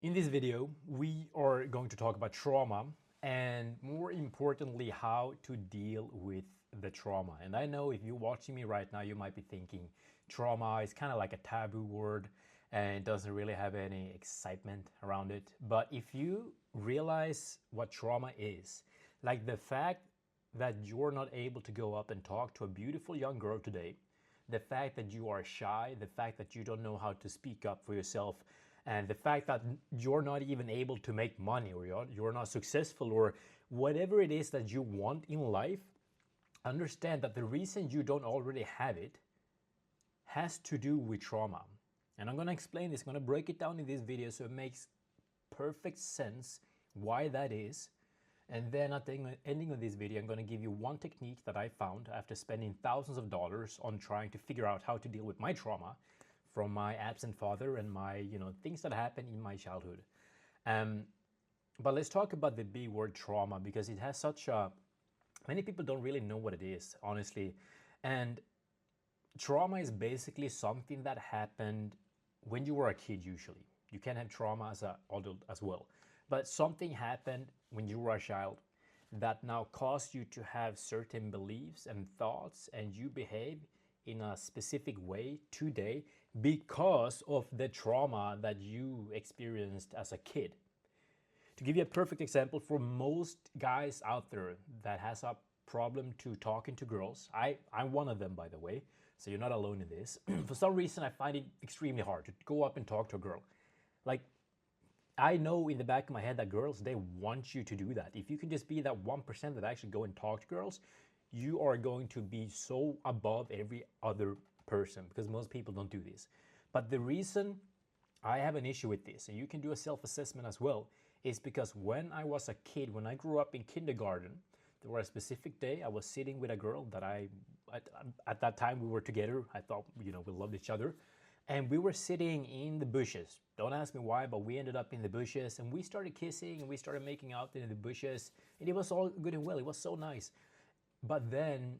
In this video, we are going to talk about trauma and more importantly, how to deal with the trauma. And I know if you're watching me right now, you might be thinking trauma is kind of like a taboo word and it doesn't really have any excitement around it. But if you realize what trauma is, like the fact that you're not able to go up and talk to a beautiful young girl today, the fact that you are shy, the fact that you don't know how to speak up for yourself, and the fact that you're not even able to make money or you're not successful or whatever it is that you want in life, understand that the reason you don't already have it has to do with trauma. And I'm going to explain this, I'm going to break it down in this video so it makes perfect sense why that is. And then at the ending of this video, I'm going to give you one technique that I found after spending thousands of dollars on trying to figure out how to deal with my trauma from my absent father and my, things that happened in my childhood. But let's talk about the big word trauma, because it has such a, many people don't really know what it is, honestly. And trauma is basically something that happened when you were a kid usually. You can have trauma as an adult as well. But something happened when you were a child that now caused you to have certain beliefs and thoughts, and you behave in a specific way today because of the trauma that you experienced as a kid. To give you a perfect example, for most guys out there that has a problem to talking to girls, I'm one of them, by the way, so you're not alone in this. For some reason, I find it extremely hard to go up and talk to a girl. Like, I know in the back of my head that girls, they want you to do that. If you can just be that 1% that actually go and talk to girls, you are going to be so above every other person, because most people don't do this. But the reason I have an issue with this, and you can do a self-assessment as well, is because when I was a kid, when I grew up in kindergarten, there was a specific day I was sitting with a girl that at that time we were together. I thought, we loved each other. And we were sitting in the bushes. Don't ask me why, but we ended up in the bushes and we started kissing and we started making out in the bushes. And it was all good and well. It was so nice. But then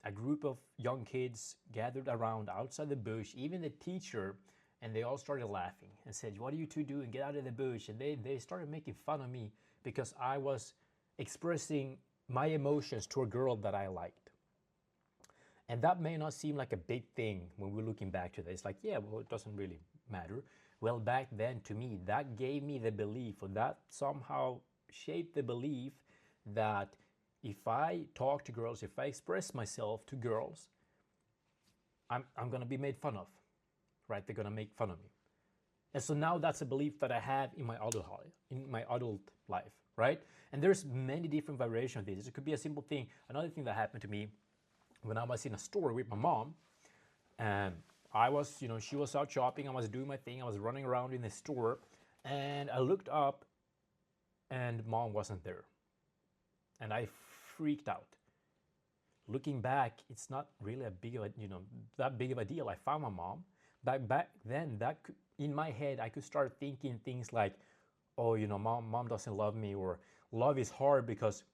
a group of young kids gathered around outside the bush, even the teacher, and they all started laughing and said, "What are you two doing? Get out of the bush." And they started making fun of me because I was expressing my emotions to a girl that I liked. And that may not seem like a big thing when we're looking back to this. Like, yeah, well, it doesn't really matter. Well, back then, to me, that gave me the belief, or that somehow shaped the belief that if I talk to girls, if I express myself to girls, I'm going to be made fun of, right? They're going to make fun of me. And so now that's a belief that I have in my adult life, right? And there's many different variations of this. It could be a simple thing. Another thing that happened to me when I was in a store with my mom, and I was, she was out shopping, I was doing my thing, I was running around in the store, and I looked up and mom wasn't there. And I freaked out. Looking back, it's not really that big of a deal. I found my mom. Back then, in my head, I could start thinking things like, oh, mom doesn't love me, or love is hard because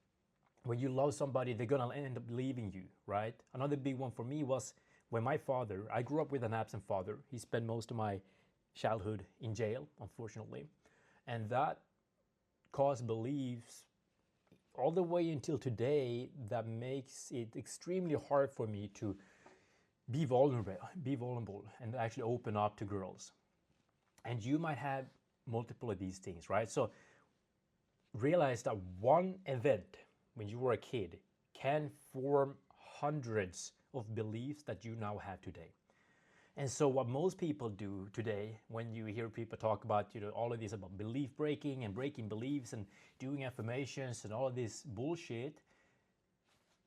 when you love somebody, they're gonna end up leaving you, right? Another big one for me was when my father, I grew up with an absent father. He spent most of my childhood in jail, unfortunately. And that caused beliefs all the way until today that makes it extremely hard for me to be vulnerable and actually open up to girls. And you might have multiple of these things, right? So realize that one event when you were a kid can form hundreds of beliefs that you now have today. And so what most people do today, when you hear people talk about, all of this about belief breaking and breaking beliefs and doing affirmations and all of this bullshit,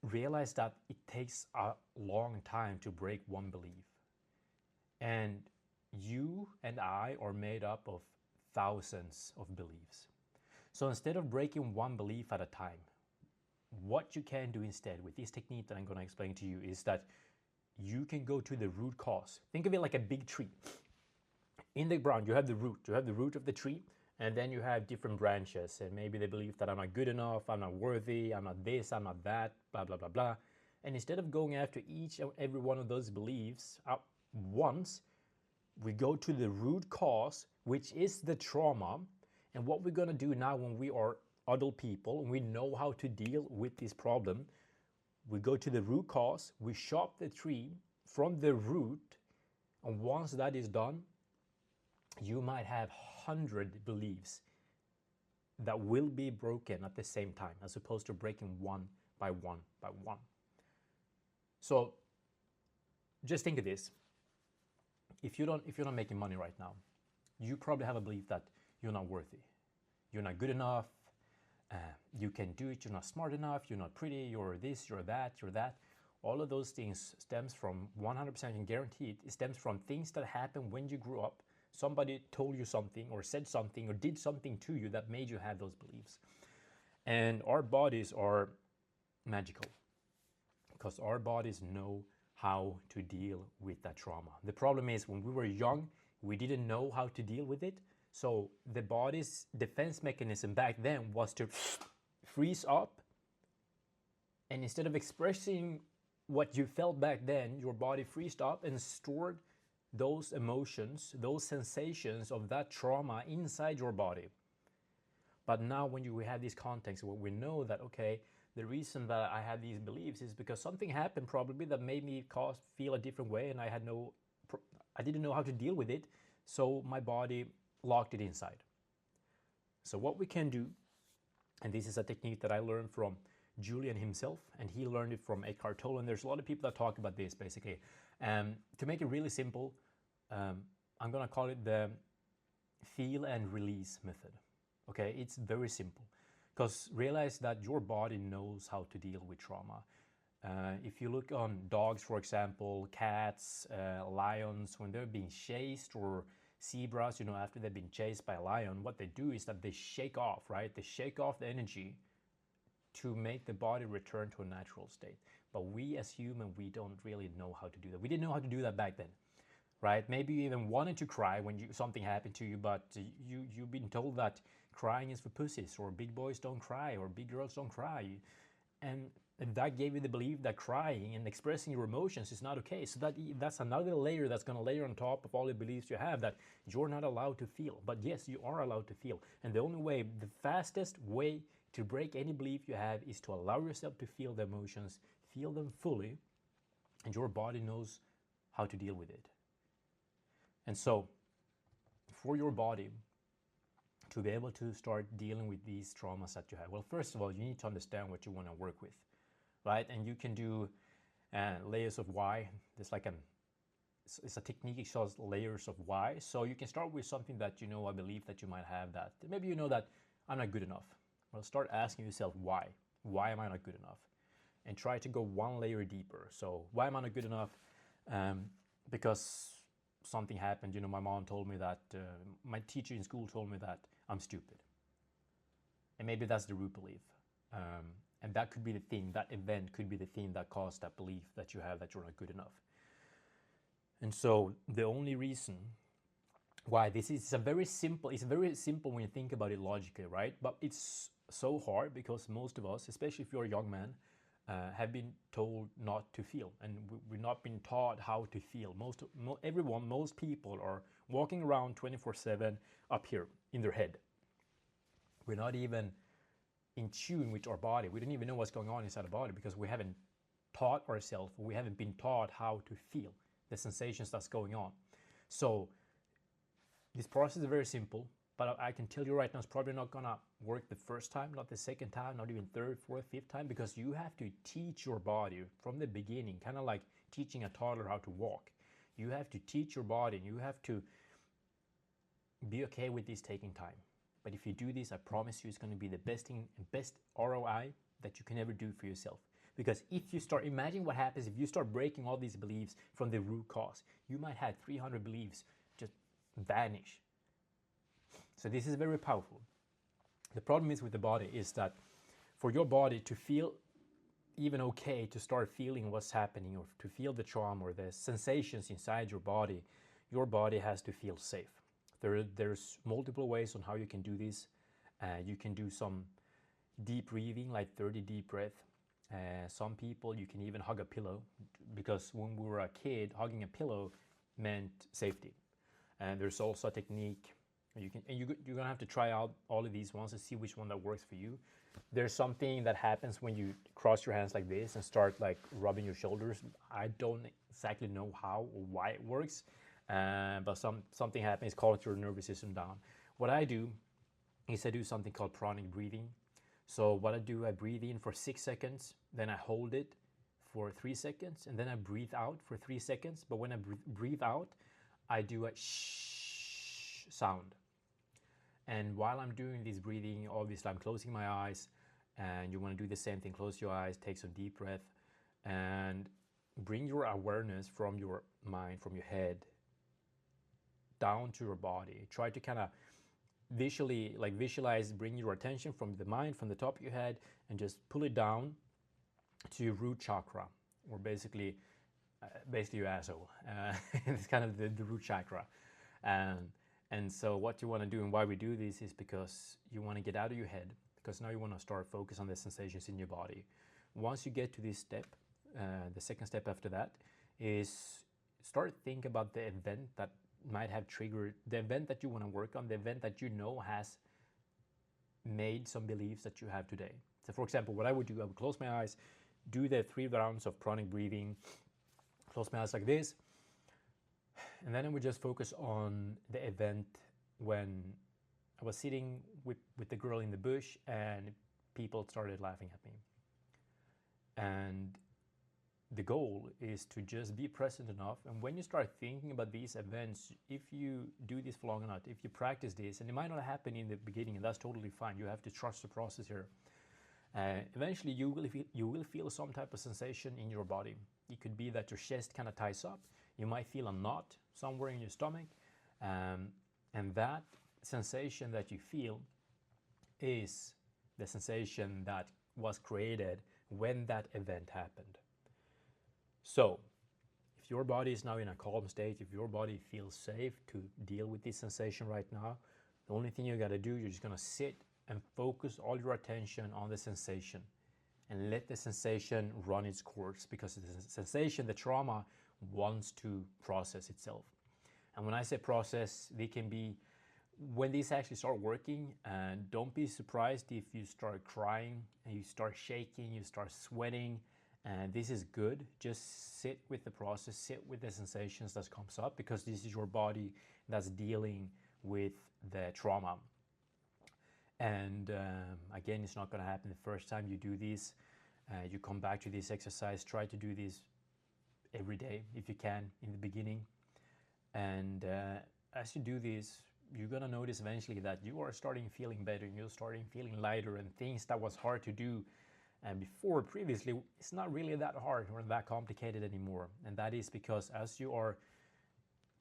realize that it takes a long time to break one belief. And you and I are made up of thousands of beliefs. So instead of breaking one belief at a time, what you can do instead with this technique that I'm going to explain to you is that you can go to the root cause. Think of it like a big tree. In the ground, you have the root. You have the root of the tree, and then you have different branches. And maybe they believe that I'm not good enough, I'm not worthy, I'm not this, I'm not that, blah, blah, blah, blah. And instead of going after each and every one of those beliefs at once, we go to the root cause, which is the trauma. And what we're going to do now when we are adult people and we know how to deal with this problem, we go to the root cause, we chop the tree from the root, and once that is done, you might have 100 beliefs that will be broken at the same time, as opposed to breaking one by one by one. So just think of this. If you're not making money right now, you probably have a belief that you're not worthy, you're not good enough, you can do it, you're not smart enough, you're not pretty, you're this, you're that, you're that. All of those things stems from 100%, I can guarantee it stems from things that happened when you grew up. Somebody told you something or said something or did something to you that made you have those beliefs. And our bodies are magical because our bodies know how to deal with that trauma. The problem is when we were young, we didn't know how to deal with it. So the body's defense mechanism back then was to freeze up. And instead of expressing what you felt back then, your body freezed up and stored those emotions, those sensations of that trauma inside your body. But now when we have this context where we know that, okay, the reason that I had these beliefs is because something happened probably that made me feel a different way, and I didn't know how to deal with it, so my body locked it inside. So what we can do, and this is a technique that I learned from Julian himself, and he learned it from Eckhart Tolle, and there's a lot of people that talk about this basically. To make it really simple, I'm gonna call it the feel and release method. Okay, it's very simple, because realize that your body knows how to deal with trauma. If you look on dogs, for example, cats, lions, when they're being chased, or zebras, after they've been chased by a lion, what they do is that they shake off, right? They shake off the energy to make the body return to a natural state. But we as humans, we don't really know how to do that. We didn't know how to do that back then, right? Maybe you even wanted to cry when something happened to you, but you've been told that crying is for pussies, or big boys don't cry, or big girls don't cry. And that gave you the belief that crying and expressing your emotions is not okay. So that's another layer that's going to layer on top of all the beliefs you have, that you're not allowed to feel. But yes, you are allowed to feel. And the only way, the fastest way to break any belief you have is to allow yourself to feel the emotions, feel them fully, and your body knows how to deal with it. And so, for your body to be able to start dealing with these traumas that you have, well, first of all, you need to understand what you want to work with, right? And you can do layers of why. There's like it's a technique that shows layers of why. So you can start with something that a belief that you might have, that maybe you know that I'm not good enough. Well, start asking yourself why. Why am I not good enough? And try to go one layer deeper. So why am I not good enough? Because something happened. My mom told me that, my teacher in school told me that I'm stupid. And maybe that's the root belief. And that could be the thing, that event could be the thing that caused that belief that you have that you're not good enough. And so the only reason why this is it's very simple when you think about it logically, right? But it's so hard because most of us, especially if you're a young man, have been told not to feel, and we've not been taught how to feel. Most people are walking around 24/7 up here in their head. We're not even in tune with our body. We don't even know what's going on inside the body because we haven't taught ourselves, we haven't been taught how to feel the sensations that's going on. So this process is very simple, but I can tell you right now, it's probably not gonna work the first time, not the second time, not even third, fourth, fifth time, because you have to teach your body from the beginning, kind of like teaching a toddler how to walk. You have to teach your body, and you have to be okay with this taking time. But if you do this, I promise you, it's going to be the best thing and best ROI that you can ever do for yourself. Because if you start, imagine what happens if you start breaking all these beliefs from the root cause. You might have 300 beliefs just vanish. So this is very powerful. The problem is with the body is that for your body to feel even okay, to start feeling what's happening, or to feel the trauma or the sensations inside your body has to feel safe. There's multiple ways on how you can do this. You can do some deep breathing, like 30 deep breaths. Some people, you can even hug a pillow, because when we were a kid, hugging a pillow meant safety. And there's also a technique You're gonna have to try out all of these ones to see which one that works for you. There's something that happens when you cross your hands like this and start like rubbing your shoulders. I don't exactly know how or why it works, but something happens. Calms your nervous system down. What I do is I do something called pranic breathing. So what I do, I breathe in for 6 seconds, then I hold it for 3 seconds, and then I breathe out for 3 seconds. But when I breathe out, I do a shh sound. And while I'm doing this breathing, obviously I'm closing my eyes, and you want to do the same thing. Close your eyes, take some deep breath, and bring your awareness from your mind, from your head, down to your body. Try to kind of visualize, bring your attention from the mind, from the top of your head, and just pull it down to your root chakra, or basically your asshole. It's kind of the root chakra. And so what you want to do, and why we do this, is because you want to get out of your head, because now you want to start focus on the sensations in your body. Once you get to this step, the second step after that is start thinking about the event that might have triggered, the event that you want to work on, the event that you know has made some beliefs that you have today. So for example, what I would do, I would close my eyes, do the 3 rounds of pranic breathing, close my eyes like this, and then I would just focus on the event when I was sitting with the girl in the bush and people started laughing at me. And the goal is to just be present enough. And when you start thinking about these events, if you do this for long enough, if you practice this, and it might not happen in the beginning, and that's totally fine. You have to trust the process here. Eventually, you will feel some type of sensation in your body. It could be that your chest kind of ties up. You might feel a knot somewhere in your stomach. And that sensation that you feel is the sensation that was created when that event happened. So, if your body is now in a calm state, if your body feels safe to deal with this sensation right now, the only thing you got to do, you're just going to sit and focus all your attention on the sensation and let the sensation run its course, because the sensation, the trauma, wants to process itself. And when I say process, they can be, when these actually start working, don't be surprised if you start crying and you start shaking, you start sweating. And this is good. Just sit with the process, sit with the sensations that comes up, because this is your body that's dealing with the trauma. And again, it's not going to happen the first time you do this. You come back to this exercise. Try to do this every day if you can in the beginning. And as you do this, you're going to notice eventually that you are starting feeling better, and you're starting feeling lighter, and things that was hard to do and before, previously, it's not really that hard or that complicated anymore. And that is because as you are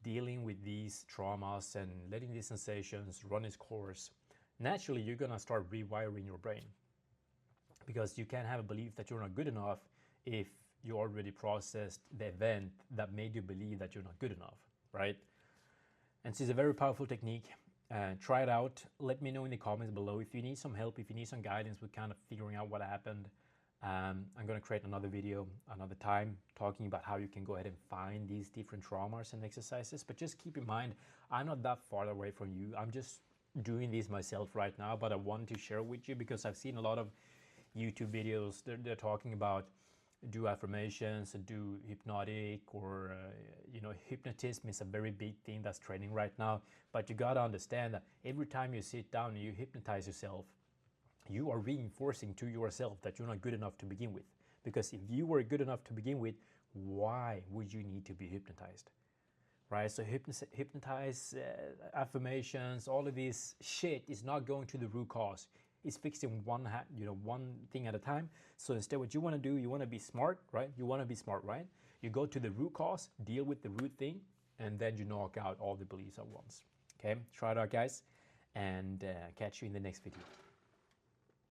dealing with these traumas and letting these sensations run its course, naturally you're going to start rewiring your brain, because you can't have a belief that you're not good enough if you already processed the event that made you believe that you're not good enough, right? And this is a very powerful technique. Try it out. Let me know in the comments below if you need some help, if you need some guidance with kind of figuring out what happened. I'm going to create another video another time talking about how you can go ahead and find these different traumas and exercises. But just keep in mind, I'm not that far away from you. I'm just doing this myself right now, but I wanted to share with you because I've seen a lot of YouTube videos. They're talking about do affirmations, do hypnotic, or hypnotism is a very big thing that's trending right now. But you got to understand that every time you sit down and you hypnotize yourself, you are reinforcing to yourself that you're not good enough to begin with. Because if you were good enough to begin with, why would you need to be hypnotized? Right? So hypnotize, affirmations, all of this shit is not going to the root cause. It's fixing one thing at a time. So instead, what you want to do, you want to be smart, right? You want to be smart, right? You go to the root cause, deal with the root thing, and then you knock out all the beliefs at once. Okay, try it out, guys, and catch you in the next video.